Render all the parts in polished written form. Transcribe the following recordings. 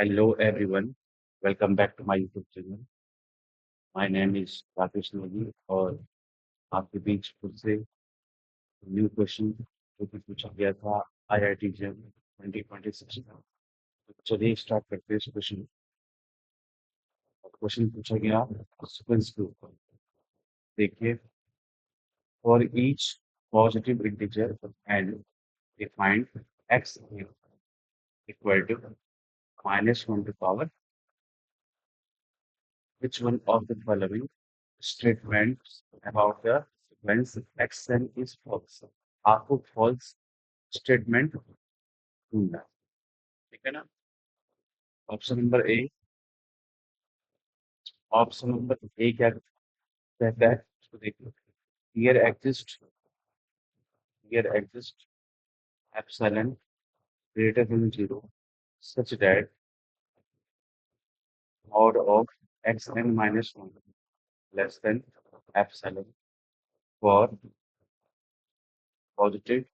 Hello everyone, welcome back to my YouTube channel. My name is Rakesh Negi और आपके बीच फिर से न्यू क्वेश्चन जो कि पूछा गया था आईआईटी जेम 2026 में। तो चलिए स्टार्ट करते हैं इस क्वेश्चन। क्वेश्चन पूछा गया सीक्वेंस के ऊपर। देखिए, for each positive integer and defined x equal to -1 to power which one of the following statements about the sequence xn is false? आपको false स्टेटमेंट ढूंढना है, ठीक है ना। Option number A, option number A क्या कहता है इसको देखिए। Here exist epsilon greater than 0 such that mod of xn minus 1 less than epsilon for positive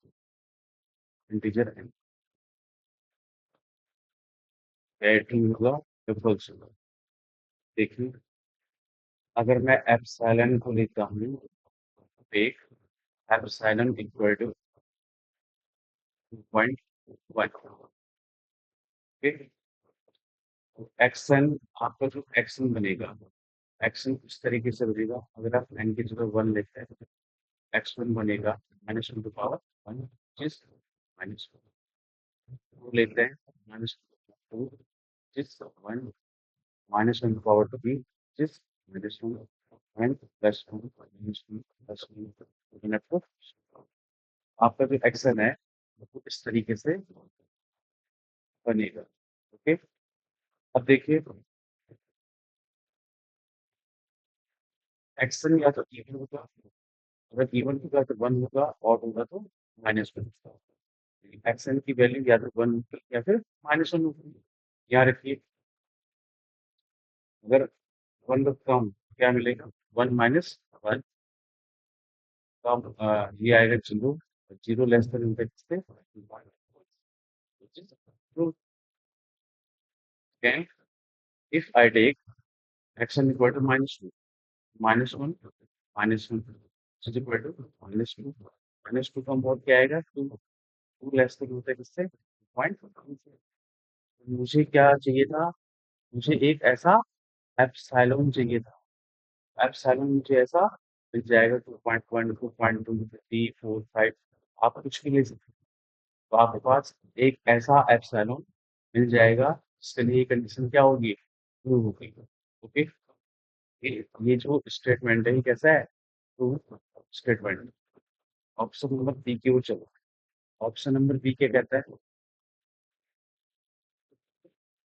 integer n। क्या ट्रू होगा या फॉल्स होगा? देखिए, अगर मैं एप्सिलॉन को लेता हूँ, एक एप्सिलॉन इक्वल टू 2.1, एक्सन आपका जो एक्सन बनेगा, एक्सन इस तरीके से बनेगा। अगर आप एन की जगह 1 लेते हैं, x1 बनेगा -1 टू पावर 1 जिस -2 लेते हैं, -2 जिस 1 -1 टू पावर 2 भी जिस -1 एंड +1 -1 +1 मिनट को आपका जो एक्सन है वो इस तरीके से बनेगा। ओके, अब देखिए, एक्सन या तो इवन होगा, अगर इवन होगा तो 1 होगा, और होगा तो -1 होगा। एक्सन की वैल्यू या तो 1 होगी या फिर -1 होगी। यहाँ रखिए, अगर 1 रखता हूँ क्या मिलेगा? 1 माइनस 1, तो अब ये आएगा 0, 0 लेस देन से if I take x equal to -2, -1 -1 is equal to -2, -2 का mod क्या आएगा? 2, 2 लेस देन होता है किससे? 0.5। मुझे क्या चाहिए था? मुझे एक ऐसा एप्सिलॉन चाहिए था। एप्सिलॉन मुझे ऐसा मिल जाएगा 2.1, 2.2, 3, 4, 5, आप कुछ भी ले सकते हैं। तो आपके पास एक ऐसा एप्सिलॉन मिल जाएगा जिसके लिए कंडीशन क्या होगी? ट्रू होगी। ओके, ये जो स्टेटमेंट है ये कैसा है? True statement. Option number B की ओर चलो। ऑप्शन नंबर बी क्या कहता है?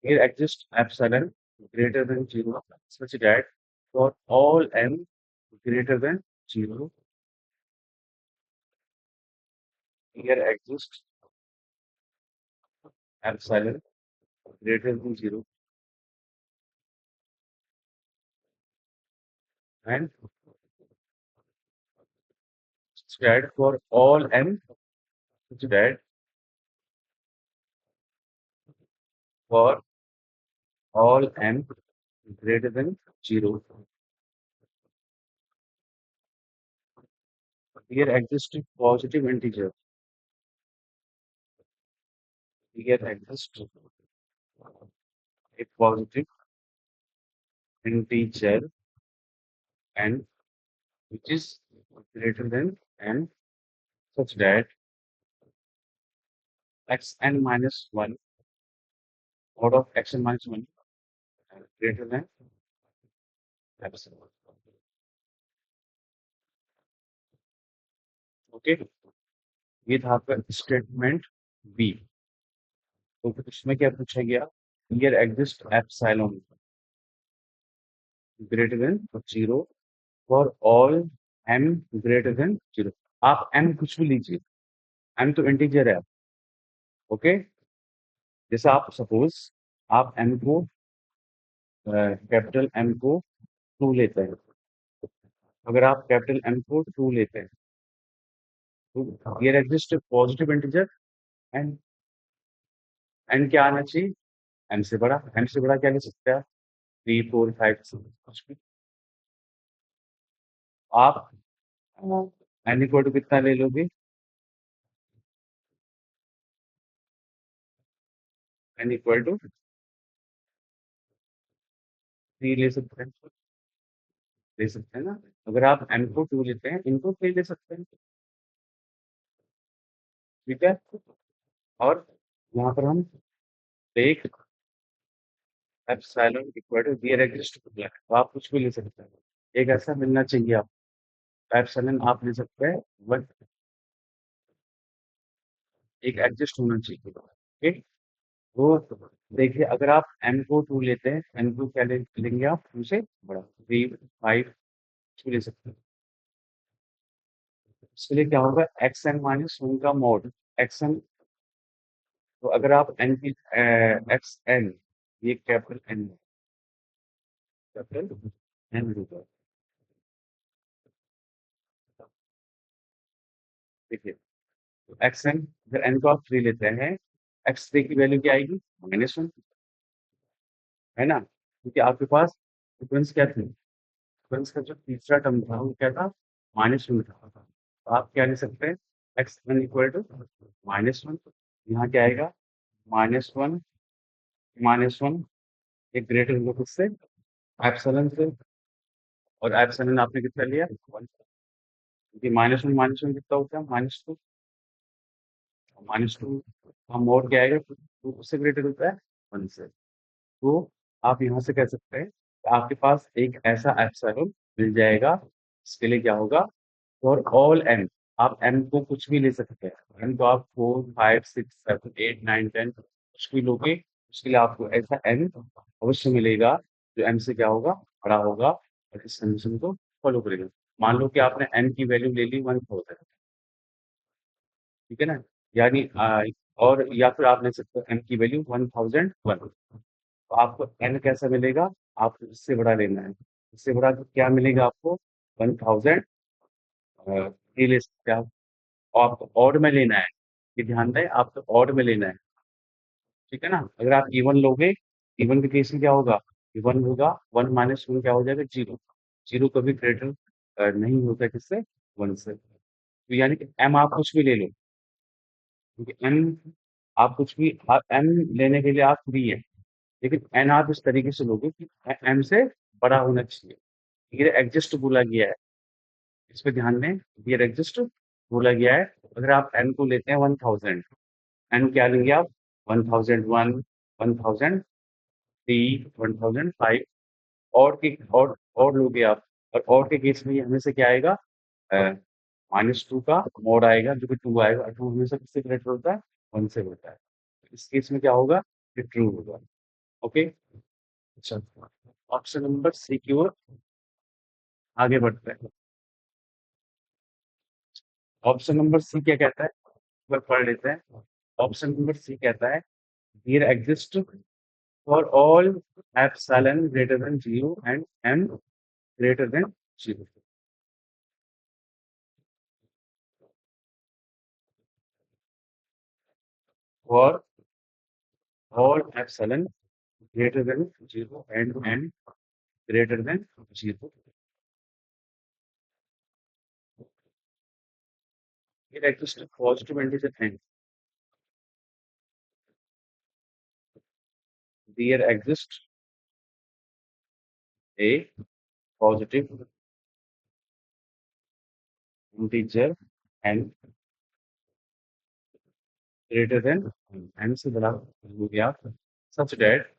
Here exists epsilon greater than 0 such that for all m greater than 0, here exists epsilon greater than 0 and such that for all m such that for all m greater than 0, here exists positive integer. Here exists a positive integer n which is greater than n such that xn minus 1 out of xn minus 1 greater than epsilon. Okay, ये था आपका statement B. तो फिर इसमें क्या पूछा गया? Here exist epsilon greater than 0 for all m greater than 0। आप m कुछ भी लीजिए, m तो इंटीजर है। ओके, जैसे आप सपोज आप m को कैपिटल m को 2 लेते हैं। अगर आप कैपिटल m को 2 लेते हैं तो here exist positive integer and क्या आना चाहिए? एम से बड़ा क्या ले सकते हैं आप? 3 4 5 कुछ भी आप एन इक्वल टू कितना ले लोगे? एन इक्वल टू 3 ले सकते हैं, ले सकते हैं ना। अगर आप एन को 2 लेते हैं, इनको 3 ले सकते हैं। ठीक है, और यहाँ पर हम एक epsilon equal to we exist है, तो आप कुछ भी ले सकते हैं। एक ऐसा मिलना चाहिए आपको। एप्सिलॉन आप ले सकते हैं, बट एक एग्जिस्ट होना चाहिए। ठीक, वो देखिए, अगर आप एन को 2 लेते हैं, एन को क्या लेंगे आप? 2 से बड़ा, 3 5 कुछ भी ले सकते हैं। इसके लिए क्या होगा? एक्स एन माइनस वन का मॉड एक्स एन। तो अगर आप एन की एक्स एन, ये कैपिटल एन, कैपिटल एन होगा। देखिए, तो एक्स एन, अगर एन को आप 3 लेते हैं, एक्स 3 की वैल्यू क्या आएगी? -1, है ना? क्योंकि आपके पास सीक्वेंस क्या थी? सीक्वेंस का जो तीसरा टर्म था वो क्या था? -1 था। तो आप क्या ले सकते हैं? X n equal to -1। यहाँ क्या आएगा? -1, -1 एक ग्रेटर होगा किससे? एप्सिलॉन से। और एप्सिलॉन आपने कितना लिया? 1। क्योंकि -1 कितना होता है? -2। -2 का मोड क्या आएगा? 2 उससे ग्रेटर होता है 1 से। तो आप यहाँ से कह सकते हैं कि आपके पास एक ऐसा एप्सिलॉन मिल जाएगा, इसके लिए क्या होगा? फॉर ऑल एन, आप एन को कुछ भी ले सकते हैं। एन को आप 4 5 6 7 8 9 10 कुछ भी लोगे, उसके लिए आपको ऐसा एन अवश्य मिलेगा जो एन से क्या होगा? बड़ा होगा और इस कंडीशन को फॉलो करेगा। मान लो कि आपने एन की वैल्यू ले ली 1000, ठीक है ना? यानी और या फिर आप ले सकते हो एन की वैल्यू 1001। तो आपको एन कैसा मिलेगा? आपको इससे बड़ा लेना है। इससे बड़ा तो क्या मिलेगा आपको? 1000 ये ले सकते हैं आप। और आपको ऑड में लेना है, ये ध्यान दें, आपको ऑड में लेना है। ठीक है ना? अगर आप इवन लोगे, इवन के केस में क्या होगा? इवन होगा, 1 माइनस 1 क्या हो जाएगा? 0। 0 कभी ग्रेटर नहीं होता किससे? 1 से। तो यानी कि एम आप कुछ भी ले लो, क्योंकि एम आप कुछ भी एम लेने के लिए आप फ्री है। लेकिन एन आप इस तरीके से लोगे कि एम से बड़ा होना चाहिए। ये एग्जिस्ट बोला गया है, इस पे ध्यान दें। ये एग्जिस्ट बोला गया है। अगर आप एन को लेते हैं 1000, एन क्या लेंगे आप? 1001, 1003, 1005, और लोगे आप। और के केस में ये हमेशा क्या आएगा? -2 का मॉड आएगा, जो कि 2 आएगा। 2 हमेशा किससे ग्रेटर होता है? 1 से होता है। इस केस में क्या होगा? ये ट्रू होगा। ओके, अच्छा, ऑप्शन नंबर सी की ओर आगे बढ़ते हैं। ऑप्शन नंबर सी क्या कहता है? एक बार पढ़ लेते हैं। ऑप्शन नंबर सी कहता है, here exist for all epsilon greater than 0 and M greater than 0 for all epsilon greater than 0 and n greater than 0. It exists a positive integer n. There exists a positive integer n greater than n से बड़ा हो गया, such that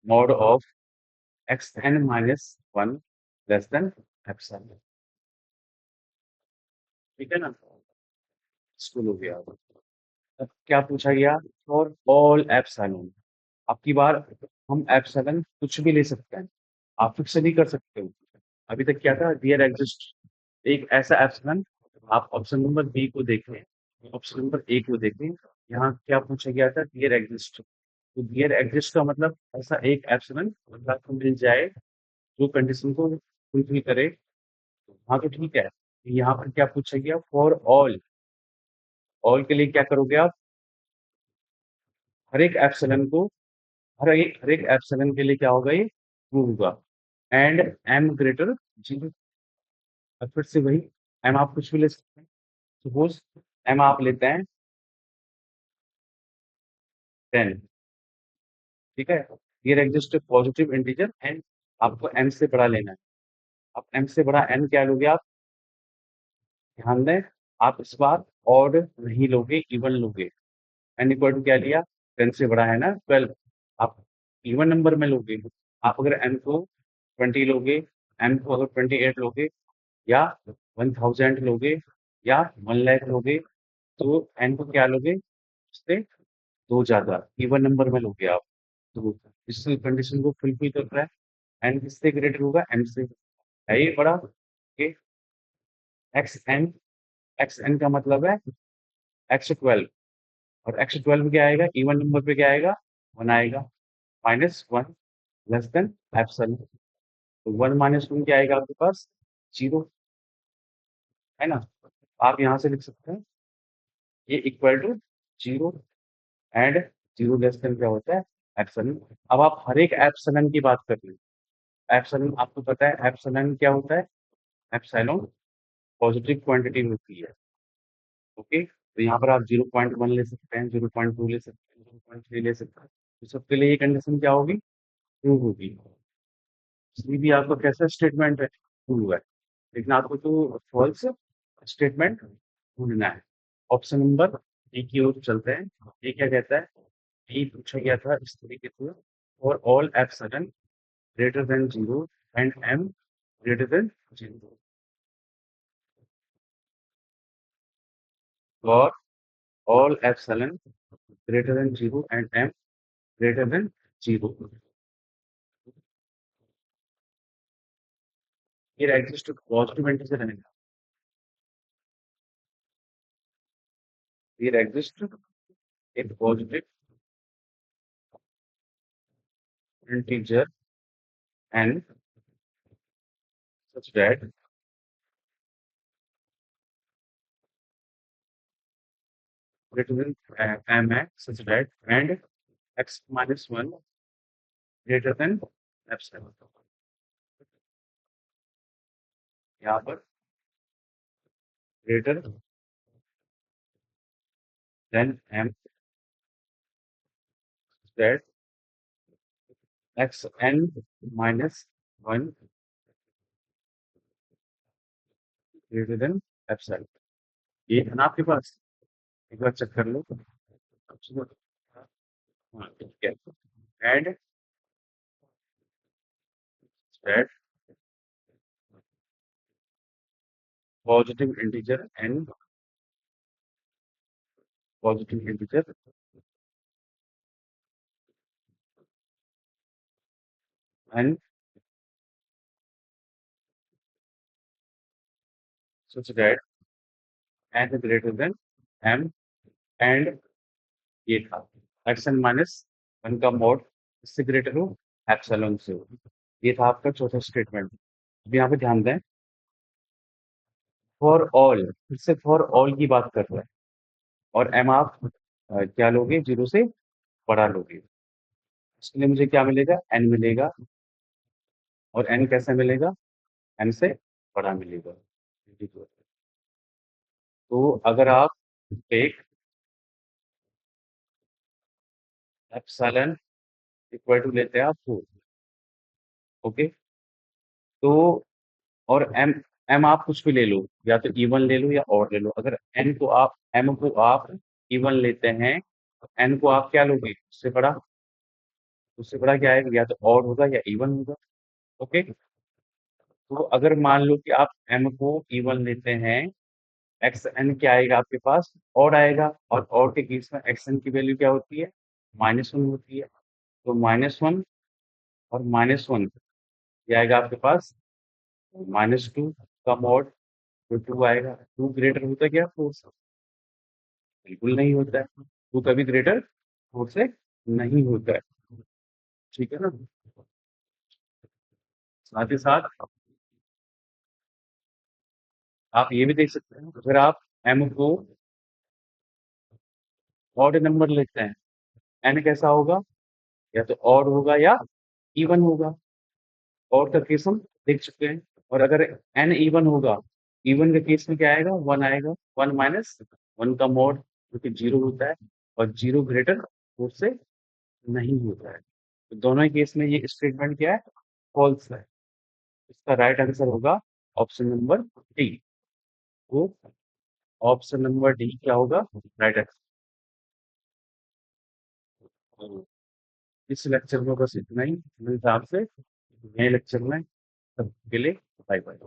mod of xn minus 1 less than epsilon. ठीक है ना? School हो गया। अब क्या पूछा गया? For all epsilon. अब की बार हम एप्सिलॉन कुछ भी ले सकते हैं, आप फिक्स नहीं कर सकते हो। अभी तक क्या था? डियर एग्जिस्ट एक ऐसा एप्सिलॉन। आप ऑप्शन नंबर बी को देखें, ऑप्शन नंबर ए को देखें। यहाँ क्या पूछा गया था? Dear exist. तो डियर एग्जिस्ट का मतलब ऐसा एक एप्सिलॉन मतलब आपको मिल जाए जो कंडीशन को फुलफिल करे। हाँ, तो ठीक है। यहाँ पर क्या पूछा गया? For all. ऑल के लिए क्या करोगे आप? हर एक एप्सिलॉन को हर एक एप्सिलॉन के लिए क्या होगा, ये ट्रू होगा। And M greater zero. अब फिर से वही, एम आप कुछ भी ले सकते हैं। सपोज एम आप लेते हैं 10, ठीक है। ये एग्जिस्ट पॉजिटिव इंटीजर एंड आपको एम से बड़ा लेना है। अब एम से बड़ा एन क्या लोगे आप, ध्यान दें, आप इस बार ऑड नहीं लोगे, इवन लोगे। एन इक्वल टू क्या लिया, 10 से बड़ा है ना 12, आप इवन नंबर में लोगे। आप अगर एन को 20 लोगे, एन को अगर 28 लोगे, या 1000 लोगे, या 1 लाख लोगे, तो एन को क्या लोगे, उससे दो ज्यादा इवन नंबर में लोगे आप। तो इस कंडीशन को फुलफिल कर रहा है। एन किससे ग्रेटर होगा, एम से। है ये बड़ा, एक्स एन, एक्स एन का मतलब है x12, और x12 क्या आएगा, इवन नंबर पे क्या आएगा, 1 आएगा। -1 लेस देन एप्सिलॉन। तो 1 -1 क्या आएगा आपके पास, 0, है ना। आप यहाँ से लिख सकते हैं ये equal to 0 and 0 less than क्या होता है, एप्सिलॉन। अब आप हर एक एप्सिलॉन की बात कर लें। एप्सिलॉन आपको पता है एप्सिलॉन क्या होता है, एप्सिलॉन पॉजिटिव क्वांटिटी होती है। ओके, तो यहाँ पर आप 0.1 ले सकते हैं, 0.2 ले सकते हैं, 0.3 ले सकते हैं। तो सबके लिए ये कंडीशन क्या होगी, ट्रू होगी। इसमें भी आपका कैसा स्टेटमेंट है, ट्रू है। लेकिन आपको तो फॉल्स स्टेटमेंट ढूंढना है। ऑप्शन नंबर डी की ओर चलते हैं। ये क्या कहता है, डी पूछा गया था इस तरीके से, for all epsilon greater than 0 and M greater than 0, for all epsilon greater than 0 and m greater than 0. Here exists a positive integer रहेगा। Here exists a positive integer n such that greater than mx such that and x minus 1 greater than epsilon। यहाँ पर greater than m such that x n minus 1 greater than epsilon। ये है ना आपके पास, एक बार check कर लो। हाँ, ठीक है। And that positive integer n, positive integer n such that n greater than m and ये था एक्स एन माइनस 1 का मॉड इससे ग्रेटर हो, एप्सिलॉन से हो। ये था आपका चौथा स्टेटमेंट। अब यहाँ पे ध्यान दें, फॉर ऑल, फिर से फॉर ऑल की बात कर रहे हैं। और एम आप क्या लोगे, 0 से बड़ा लोगे। इसके लिए मुझे क्या मिलेगा, एन मिलेगा। और एन कैसे मिलेगा, एन से बड़ा मिलेगा। तो अगर आप टेक एप्सिलॉन इक्वल टू लेते हैं आप 4, ओके। तो और एम, एम आप कुछ भी ले लो, या तो इवन ले लो या ऑड ले लो। अगर एन को आप, एम को आप इवन लेते हैं, तो एन को आप क्या लोगे, उससे बड़ा। उससे बड़ा क्या आएगा, या तो ऑड होगा या इवन होगा। ओके, तो अगर मान लो कि आप एम को इवन लेते हैं, एक्स एन क्या आएगा आपके पास, ऑड आएगा। और ऑड के केस में एक्स एन की वैल्यू क्या होती है, -1 होती है। तो -1 और -1 ये आएगा आपके पास -2 का मॉड। तो 2 आएगा। 2 ग्रेटर होता है क्या 4 से, बिल्कुल नहीं होता है। 2 कभी ग्रेटर 4 से नहीं होता है, ठीक है ना। साथ ही साथ आप ये भी देख सकते हैं, अगर आप एम को ऑड नंबर लेते हैं, एन कैसा होगा, या तो ऑड होगा या इवन होगा। ऑड का केस हम देख चुके हैं। और अगर एन इवन होगा, इवन के केस में क्या आएगा, वन आएगा। वन माइनस वन का मॉड जो कि जीरो होता है, और जीरो ग्रेटर फोर से नहीं होता है। तो दोनों ही केस में ये स्टेटमेंट क्या है, फॉल्स है। इसका राइट आंसर होगा ऑप्शन नंबर डी। तो ऑप्शन नंबर डी क्या होगा राइट आंसर। इस लेक्चर में बस इतना ही, मेरे हिसाब से नए लेक्चर में सबके लिए बाय बाय।